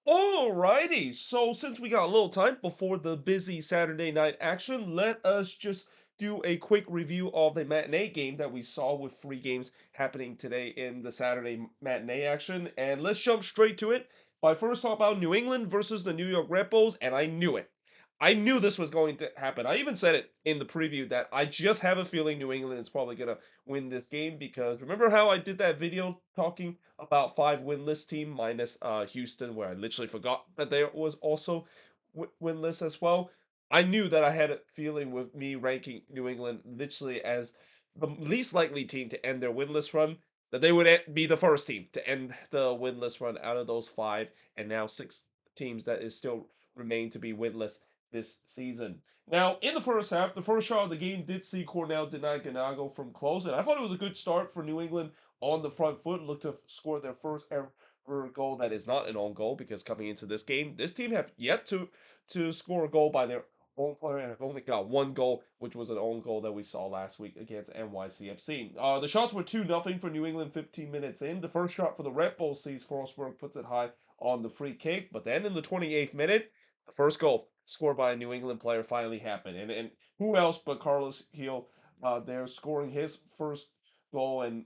Alrighty, so since we got a little time before the busy Saturday night action, let us just do a quick review of the matinee game that we saw with three games happening today in the Saturday matinee action. And let's jump straight to it by first talk about New England versus the New York Red Bulls, and I knew it. I knew this was going to happen. I even said it in the preview that I just have a feeling New England is probably going to win this game because remember how I did that video talking about five winless team minus Houston, where I literally forgot that there was also winless as well. I knew that I had a feeling with me ranking New England literally as the least likely team to end their winless run, that they would be the first team to end the winless run out of those five, and now six teams that is still remain to be winless this season. Now, in the first half, the first shot of the game did see Cornell deny Ganago from close, and I thought it was a good start for New England on the front foot, look to score their first ever goal that is not an own goal because coming into this game, this team have yet to score a goal by their own player and have only got one goal, which was an own goal that we saw last week against NYCFC. The shots were 2-0 for New England 15 minutes in. The first shot for the Red Bulls sees Forsberg puts it high on the free kick, but then in the 28th minute, the first goal scored by a New England player finally happened. And who else but Carlos Heel there scoring his first goal and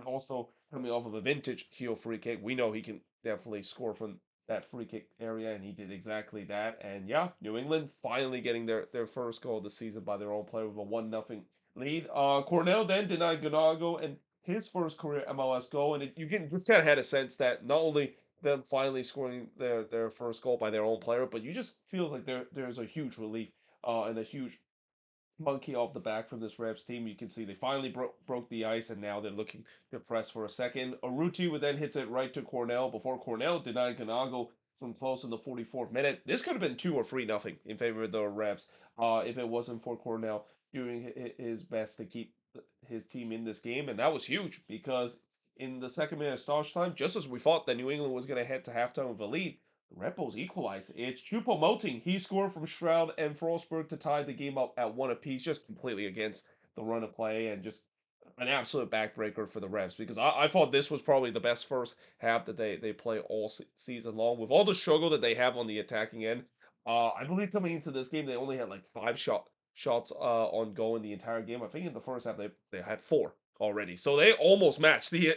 also coming off of a vintage heel free kick. We know he can definitely score from that free kick area, and he did exactly that. And yeah, New England finally getting their first goal of the season by their own player with a 1-0 lead. Cornell then denied Ganago and his first career MLS goal, and you can just kind of had a sense that not only them finally scoring their first goal by their own player, but you just feel like there's a huge relief and a huge monkey off the back from this Revs team. You can see they finally broke the ice, and now they're looking to press for a second. Aruti would then hits it right to Cornell before Cornell denied Ganago from close in the 44th minute. This could have been 2 or 3-0 in favor of the Revs if it wasn't for Cornell doing his best to keep his team in this game, and that was huge because in the second minute of stoppage time, just as we thought that New England was going to head to halftime with a lead, the Red Bulls equalized. It's Choupo-Moting. He scored from Stroud and Frostberg to tie the game up at one apiece, just completely against the run of play and just an absolute backbreaker for the Revs because I thought this was probably the best first half that they play all season long with all the struggle that they have on the attacking end. I believe coming into this game they only had like shots on goal in the entire game. I think in the first half they had four already, so they almost matched the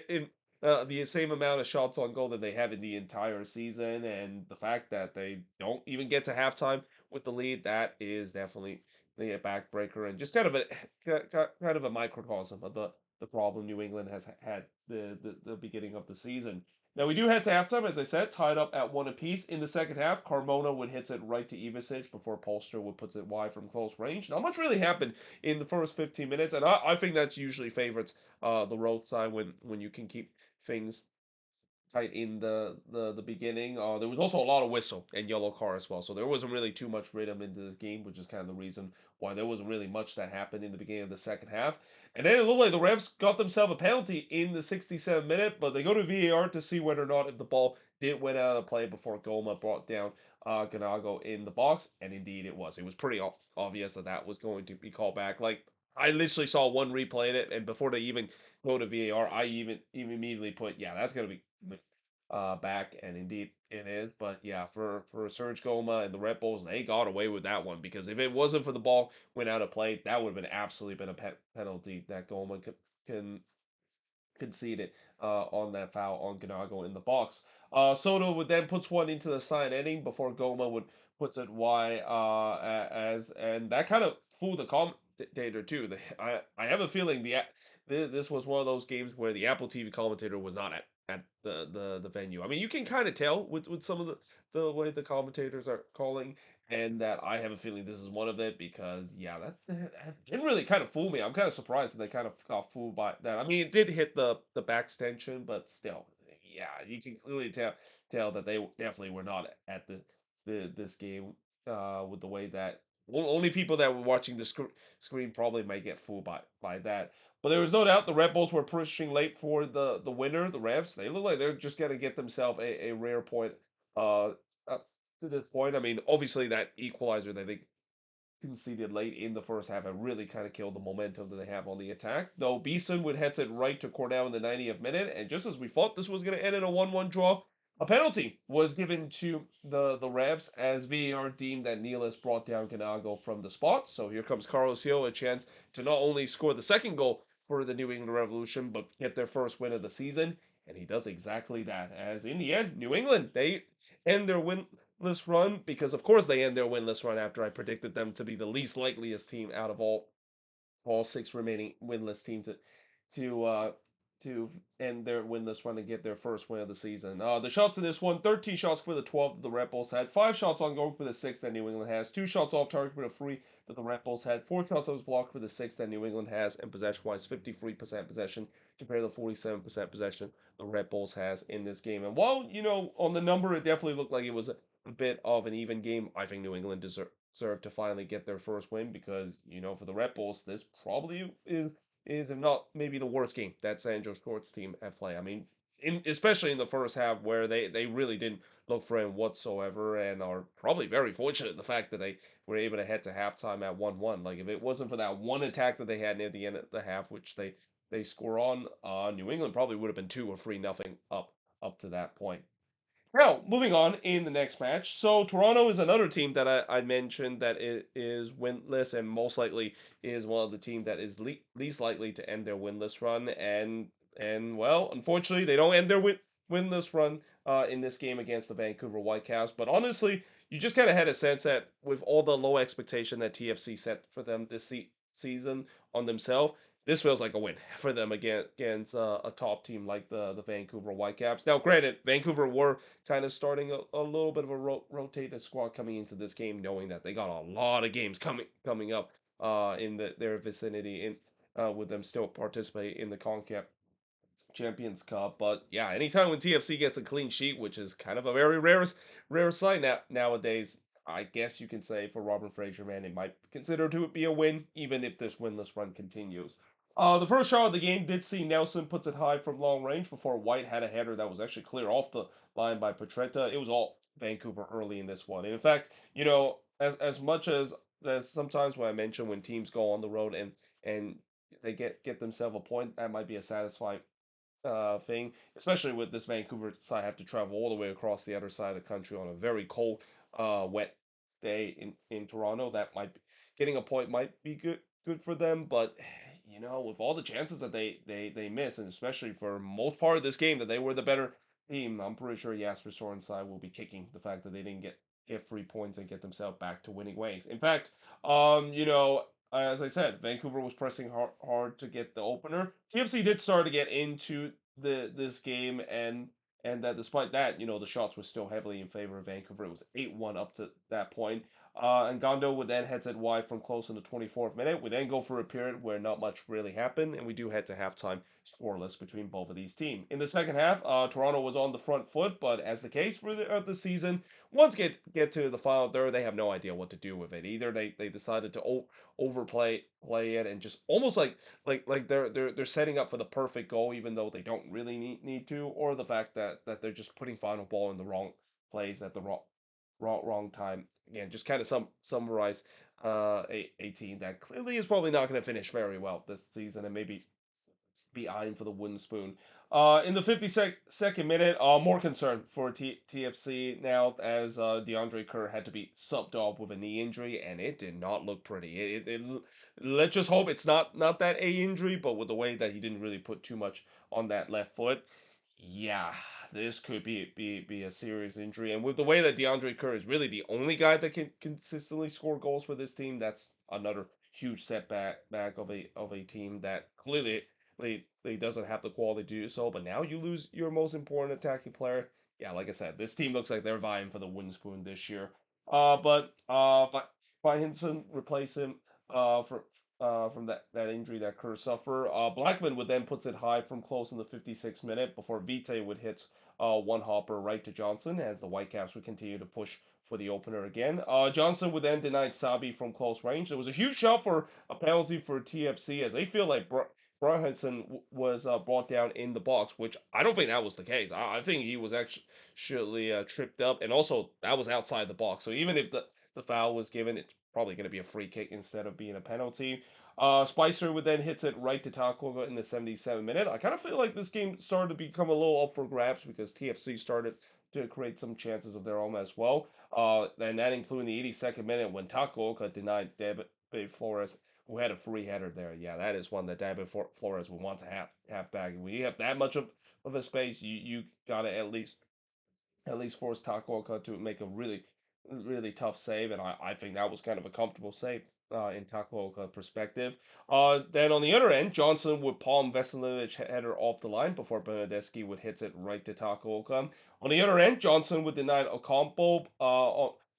same amount of shots on goal that they have in the entire season, and the fact that they don't even get to halftime with the lead, that is definitely a backbreaker and just kind of a kind of a microcosm of the problem New England has had the beginning of the season. Now we do head to halftime, as I said, tied up at one apiece. In the second half, Carmona would hit it right to Ivicic before Polster would put it wide from close range. Not much really happened in the first 15 minutes, and I think that's usually favorites the road side when you can keep things tight in the beginning. There was also a lot of whistle and yellow car as well, so there wasn't really too much rhythm into this game, which is kind of the reason why there wasn't really much that happened in the beginning of the second half. And then it looked like the refs got themselves a penalty in the 67th minute, but they go to VAR to see whether or not if the ball did went out of play before Goma brought down Ganago in the box, and indeed it was. It was pretty obvious that that was going to be called back. Like I literally saw one replay in it, and before they even go to VAR, I even immediately put, yeah, that's gonna be back, and indeed it is. But yeah, for Serge Goma and the Red Bulls, they got away with that one because if it wasn't for the ball went out of play, that would have been absolutely been a penalty that Goma can conceded on that foul on Ganago in the box. Soto would then puts one into the side inning before Goma would puts it wide as and that kind of fooled the commentator too. I have a feeling this was one of those games where the Apple TV commentator was not at the venue. I mean, you can kind of tell with some of the way the commentators are calling, and that I have a feeling this is one of it because yeah, that didn't really kind of fool me. I'm kind of surprised that they kind of got fooled by that. I mean, it did hit the back extension, but still, yeah, you can clearly tell that they definitely were not at this game with the way that only people that were watching the screen probably might get fooled by that. But there was no doubt the Red Bulls were pushing late for the winner, the Revs. They look like they're just gonna get themselves a rare point uh, uh to this point. I mean, obviously that equalizer that they conceded late in the first half had really kind of killed the momentum that they have on the attack. Though Beeson would heads it right to Cornell in the 90th minute, and just as we thought this was going to end in a 1-1 draw, A penalty was given to the Revs as VAR deemed that Nealis brought down Ganago from the spot. So here comes Carlos Hill, a chance to not only score the second goal for the New England Revolution, but get their first win of the season. And he does exactly that. As in the end, New England, they end their winless run because, of course, they end their winless run after I predicted them to be the least likeliest team out of all six remaining winless teams to uh to end their winless run and get their first win of the season. The shots in this one, 13 shots for the 12 that the Red Bulls had, 5 shots on goal for the 6 that New England has, 2 shots off target for the 3 that the Red Bulls had, 4 shots that was blocked for the 6 that New England has, and possession-wise, 53% possession compared to the 47% possession the Red Bulls has in this game. And while, on the number, it definitely looked like it was a bit of an even game, I think New England deserved to finally get their first win because, for the Red Bulls, this probably is if not maybe the worst game that Sandro Short's team have played. I mean, especially in the first half where they really didn't look for him whatsoever and are probably very fortunate in the fact that they were able to head to halftime at 1-1. Like if it wasn't for that one attack that they had near the end of the half, which they score on, New England probably would have been 2 or 3-0 up to that point. Now, moving on in the next match. So, Toronto is another team that I mentioned that it is winless and most likely is one of the team that is least likely to end their winless run. And well, unfortunately, they don't end their winless run in this game against the Vancouver Whitecaps. But honestly, you just kind of had a sense that with all the low expectation that TFC set for them this season on themselves, this feels like a win for them against a top team like the Vancouver Whitecaps. Now, granted, Vancouver were kind of starting a little bit of a rotated squad coming into this game, knowing that they got a lot of games coming up in their vicinity, with them still participating in the Concacaf Champions Cup. But yeah, anytime when TFC gets a clean sheet, which is kind of a very rare sight nowadays, I guess you can say for Robin Fraser, man, it might consider to be a win, even if this winless run continues. The first shot of the game did see Nelson puts it high from long range before White had a header that was actually clear off the line by Petretta. It was all Vancouver early in this one. And in fact, as much as sometimes when I mention when teams go on the road and they get themselves a point, that might be a satisfying thing, especially with this Vancouver side have to travel all the way across the other side of the country on a very cold, wet day in Toronto. That might be, getting a point might be good for them, but with all the chances that they miss, and especially for most part of this game that they were the better team, I'm pretty sure Jasper Soren's side will be kicking the fact that they didn't get 3 points and get themselves back to winning ways. In fact, as I said, Vancouver was pressing hard to get the opener. TFC did start to get into this game, and that despite that, the shots were still heavily in favor of Vancouver. It was 8-1 up to that point. And Gondo would then heads it wide from close in the 24th minute. We then go for a period where not much really happened, and we do head to halftime scoreless between both of these teams. In the second half, Toronto was on the front foot, but as the case for the season, once get to the final third, they have no idea what to do with it. Either they decided to play it and just almost like they're setting up for the perfect goal, even though they don't really need to, or the fact that they're just putting final ball in the wrong place at the wrong time. Again, just kind of summarize a team that clearly is probably not going to finish very well this season and maybe be eyeing for the wooden spoon. In the 52nd minute, more concern for TFC now as DeAndre Kerr had to be subbed off with a knee injury, and it did not look pretty. Let's just hope it's not that A injury, but with the way that he didn't really put too much on that left foot, yeah, this could be a serious injury. And with the way that DeAndre Kerr is really the only guy that can consistently score goals for this team, that's another huge setback back of a team that clearly they doesn't have the quality to do so. But now you lose your most important attacking player. Yeah, like I said, this team looks like they're vying for the wooden spoon this year. But Hinson replace him from that injury that Kerr suffered. Blackman would then puts it high from close in the 56th minute before Vite would hit one hopper right to Johnson as the Whitecaps would continue to push for the opener again. Johnson would then deny Sabi from close range. There was a huge shot for a penalty for TFC as they feel like Brian Hudson was brought down in the box, which I don't think that was the case. I think he was actually tripped up, and also that was outside the box. So even if the foul was given, it's probably going to be a free kick instead of being a penalty. Spicer would then hits it right to Takoga in the 77th minute. I kind of feel like this game started to become a little up for grabs because TFC started to create some chances of their own as well. And that including the 82nd minute when Takuoka denied David Flores, who had a free header there. Yeah, that is one that David Flores would want to have back. When you have that much of a space, you gotta at least force Takuoka to make a really tough save, and I think that was kind of a comfortable save in Takuoka perspective. Then on the other end, Johnson would palm Veselinovic header off the line before Bernadeschi would hit it right to Takuoka. On the other end, Johnson would deny Ocampo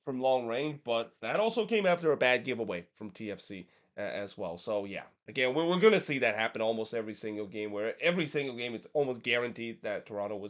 from long range, but that also came after a bad giveaway from TFC as well. So yeah, again, we're going to see that happen almost every single game. Where every single game, it's almost guaranteed that Toronto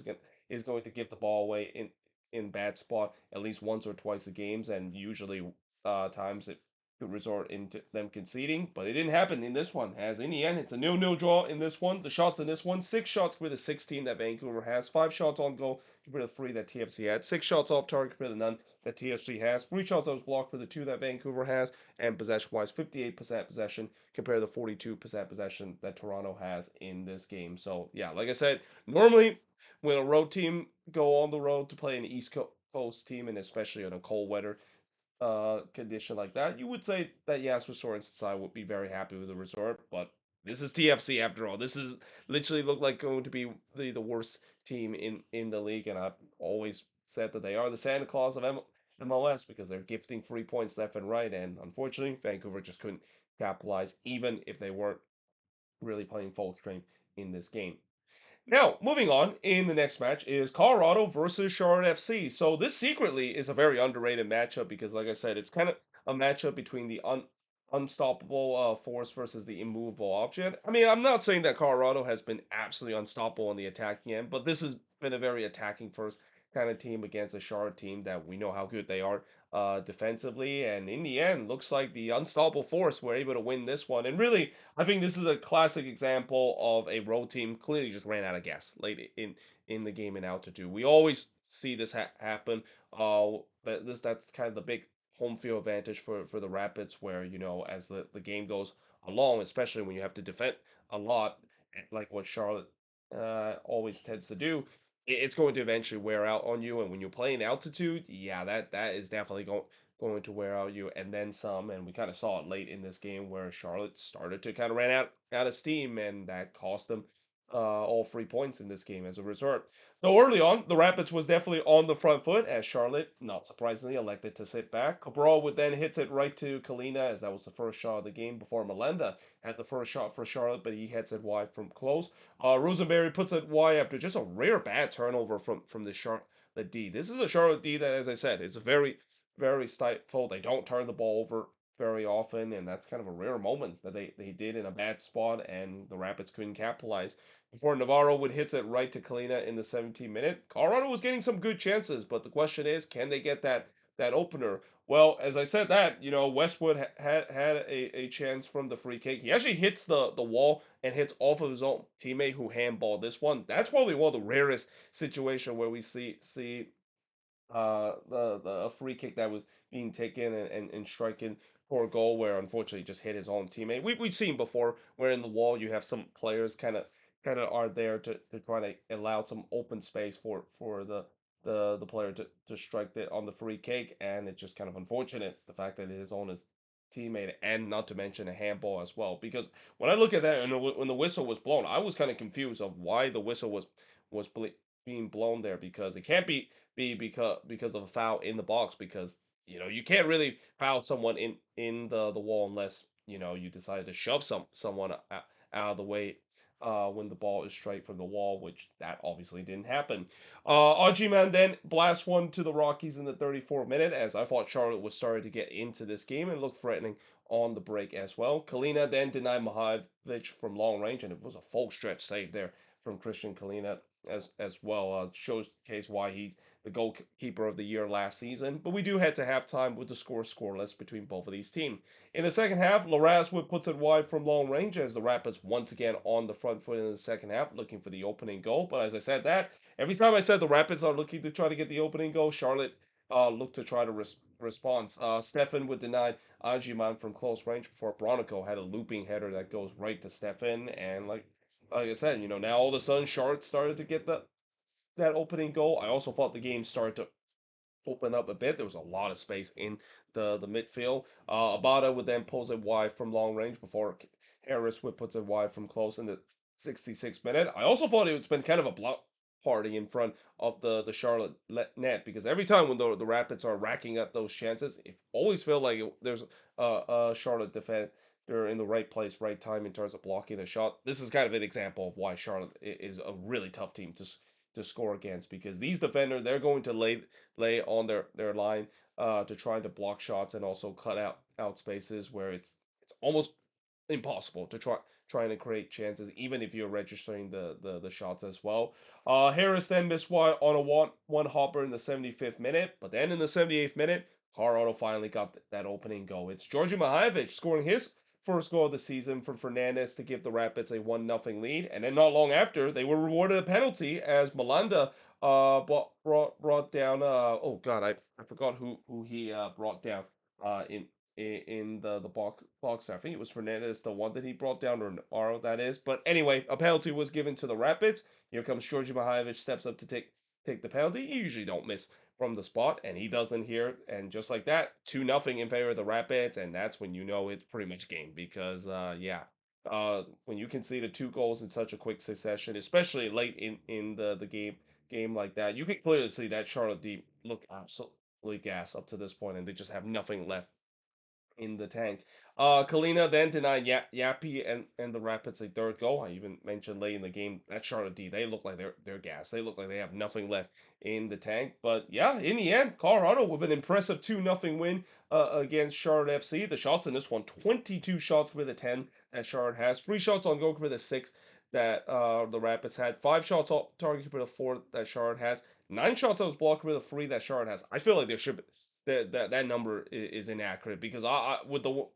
is going to give the ball away in bad spot at least once or twice a games, and usually times it could resort into them conceding. But it didn't happen in this one, as in the end it's a 0-0 draw in this one. The shots in this one, 6 shots for the 16 that Vancouver has, 5 shots on goal compared to 3 that TFC had, 6 shots off target compared to none that TFC has, 3 shots that was blocked for the 2 that Vancouver has, and possession wise 58% possession compared to the 42% possession that Toronto has in this game. So yeah, like I said, normally when a road team go on the road to play an East Coast team, and especially on a cold weather condition like that, you would say that Jasper Sorensen's side would be very happy with the resort. But this is TFC after all. This is literally looked like going to be the worst team in the league, and I've always said that they are the Santa Claus of MLS because they're gifting 3 points left and right, and unfortunately, Vancouver just couldn't capitalize, even if they weren't really playing full strength in this game. Now, moving on, in the next match is Colorado versus Charlotte FC. So this secretly is a very underrated matchup because, like I said, it's kind of a matchup between the unstoppable force versus the immovable object. I mean, I'm not saying that Colorado has been absolutely unstoppable on the attacking end, but this has been a very attacking first kind of team against a Charlotte team that we know how good they are defensively. And in the end, looks like the unstoppable force were able to win this one. And really, I think this is a classic example of a road team clearly just ran out of gas late in the game in altitude. We always see this happen. That's kind of the big home field advantage for the Rapids, where as the game goes along, especially when you have to defend a lot, like what Charlotte always tends to do, it's going to eventually wear out on you. And when you're playing altitude, yeah, that is definitely going to wear out you and then some. And we kind of saw it late in this game where Charlotte started to kind of ran out of steam, and that cost them all 3 points in this game as a result. So early on, the Rapids was definitely on the front foot as Charlotte, not surprisingly, elected to sit back. Cabral would then hits it right to Kalina as that was the first shot of the game before Melenda had the first shot for Charlotte, but he hits it wide from close. Rosenberry puts it wide after just a rare bad turnover from the Charlotte D. This is a Charlotte D that, as I said, it's a very stifled. They don't turn the ball over very often, and that's kind of a rare moment that they did in a bad spot, and the Rapids couldn't capitalize. Before Navarro would hit it right to Kalina in the 17th minute, Colorado was getting some good chances, but the question is, can they get that opener? Well, as I said that, Westwood had a chance from the free kick. He actually hits the wall and hits off of his own teammate who handballed this one. That's probably one of the rarest situation where we see the free kick that was being taken and striking for a goal where unfortunately he just hit his own teammate. We've seen before where in the wall you have some players kind of are there to try to allow some open space for the player to strike it on the free kick, and it's just kind of unfortunate the fact that it is on his teammate, and not to mention a handball as well. Because when I look at that and when the whistle was blown, I was kind of confused of why the whistle was being blown there, because it can't be because of a foul in the box, because you can't really foul someone in the wall unless you decide to shove someone out of the way when the ball is straight from the wall, which that obviously didn't happen. Man then blasts one to the Rockies in the 34th minute, as I thought Charlotte was starting to get into this game and look threatening on the break as well. Kalina then denied Mahavich from long range, and it was a full stretch save there from Christian Kalina as well. Showcase why he's the goalkeeper of the year last season. But we do head to halftime with the scoreless between both of these teams. In the second half, Laraswood puts it wide from long range as the Rapids once again on the front foot in the second half, looking for the opening goal. But as I said that, every time I said the Rapids are looking to try to get the opening goal, Charlotte looked to try to respond. Stefan would deny Ajiman from close range before Bronico had a looping header that goes right to Stefan. And like I said, now all of a sudden Charlotte started to get that opening goal. I also thought the game started to open up a bit. There was a lot of space in the midfield. Abada would then pulls it wide from long range before Harris would put it wide from close in the 66th minute. I also thought it would spend kind of a block party in front of the Charlotte net, because every time when the Rapids are racking up those chances, it always felt like there's a Charlotte defender in the right place, right time in terms of blocking the shot. This is kind of an example of why Charlotte is a really tough team to score against, because these defenders, they're going to lay on their line to try to block shots and also cut out spaces where it's almost impossible to trying to create chances, even if you're registering the shots as well. Harris then missed one on a one hopper in the 75th minute, but then in the 78th minute, Colorado finally got that opening goal. It's Georgi Mihailovic scoring his first goal of the season from Fernandez to give the Rapids a 1-0 lead, and then not long after, they were rewarded a penalty as Malanda brought down. Oh God, I forgot who he brought down in the box. I think it was Fernandez, the one that he brought down, or Navarro, that is. But anyway, a penalty was given to the Rapids. Here comes Georgi Mihailovic, steps up to take the penalty. He usually don't miss from the spot, and he doesn't here. And just like that, 2-0 in favor of the Rapids, and that's when you know it's pretty much game, because yeah. When you can see the two goals in such a quick succession, especially late in the game like that, you can clearly see that Charlotte Deep look absolutely gas up to this point, and they just have nothing left in the tank. Kalina then denied Yappy and the Rapids a third goal. I even mentioned late in the game that Charlotte D, they look like they're gas. They look like they have nothing left in the tank. But yeah, in the end, Colorado with an impressive 2-0 win against Charlotte FC. The shots in this one, 22 shots for the 10 that Charlotte has, 3 shots on goal for the 6 that the Rapids had, 5 shots on target for the 4 that Charlotte has, 9 shots that was blocked for the 3 that Charlotte has. I feel like there should be that number is inaccurate, because with the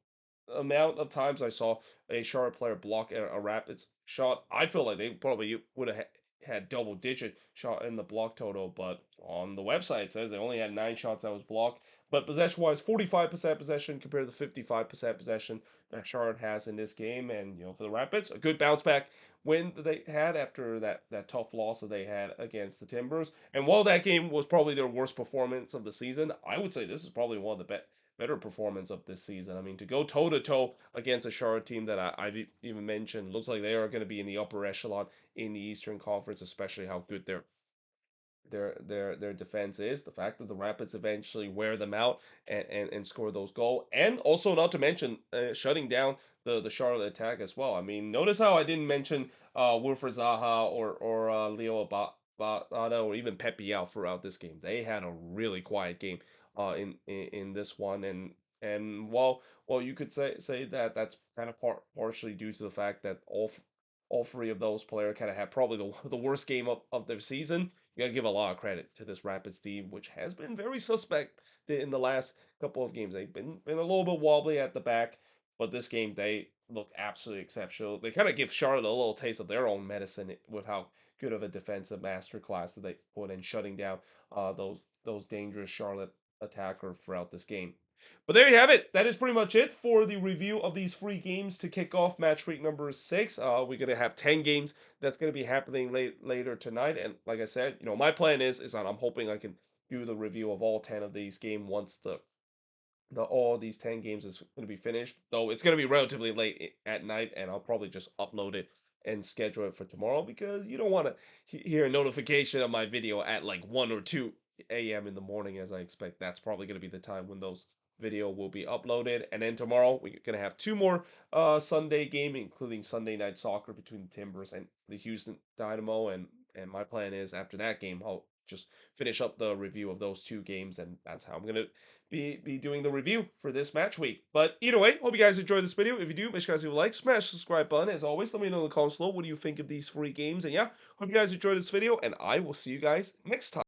amount of times I saw a Charlotte player block a Rapids shot, I feel like they probably would have had double digit shot in the block total. But on the website it says they only had 9 shots that was blocked. But possession wise, 45% possession compared to the 55% possession that Charlotte has in this game. And for the Rapids, a good bounce back win that they had after that tough loss that they had against the Timbers. And while that game was probably their worst performance of the season, I would say this is probably one of the better performance of this season. I mean, to go toe to toe against a Charlotte team that I've even mentioned looks like they are going to be in the upper echelon in the Eastern Conference, especially how good their defense is. The fact that the Rapids eventually wear them out and score those goals, and also not to mention shutting down the Charlotte attack as well. I mean, notice how I didn't mention Wilfred Zaha or Leo Abada or even Pepe out throughout this game. They had a really quiet game in this one, and while you could say that that's kind of partially due to the fact that all 3 of those players kind of had probably the worst game of their season. You gotta give a lot of credit to this Rapids team, which has been very suspect in the last couple of games. They've been a little bit wobbly at the back, but this game they look absolutely exceptional. They kind of give Charlotte a little taste of their own medicine with how good of a defensive masterclass that they put in shutting down those dangerous Charlotte attacker throughout this game. But there you have it. That is pretty much it for the review of these 3 games to kick off match week number 6. We're gonna have 10 games that's gonna be happening later tonight. And like I said, my plan is that I'm hoping I can do the review of all 10 of these games once all these 10 games is going to be finished. Though it's going to be relatively late at night, and I'll probably just upload it and schedule it for tomorrow, because you don't want to hear a notification of my video at like 1 or 2 a.m. in the morning, as I expect that's probably going to be the time when those video will be uploaded. And then tomorrow we're going to have 2 more Sunday game, including Sunday night soccer between the Timbers and the Houston Dynamo. And my plan is after that game I'll just finish up the review of those 2 games, and that's how I'm going to be doing the review for this match week. But either way, hope you guys enjoyed this video. If you do, make sure you guys leave a like, smash the subscribe button. As always, let me know in the comments below what do you think of these 3 games. And yeah, hope you guys enjoyed this video, and I will see you guys next time.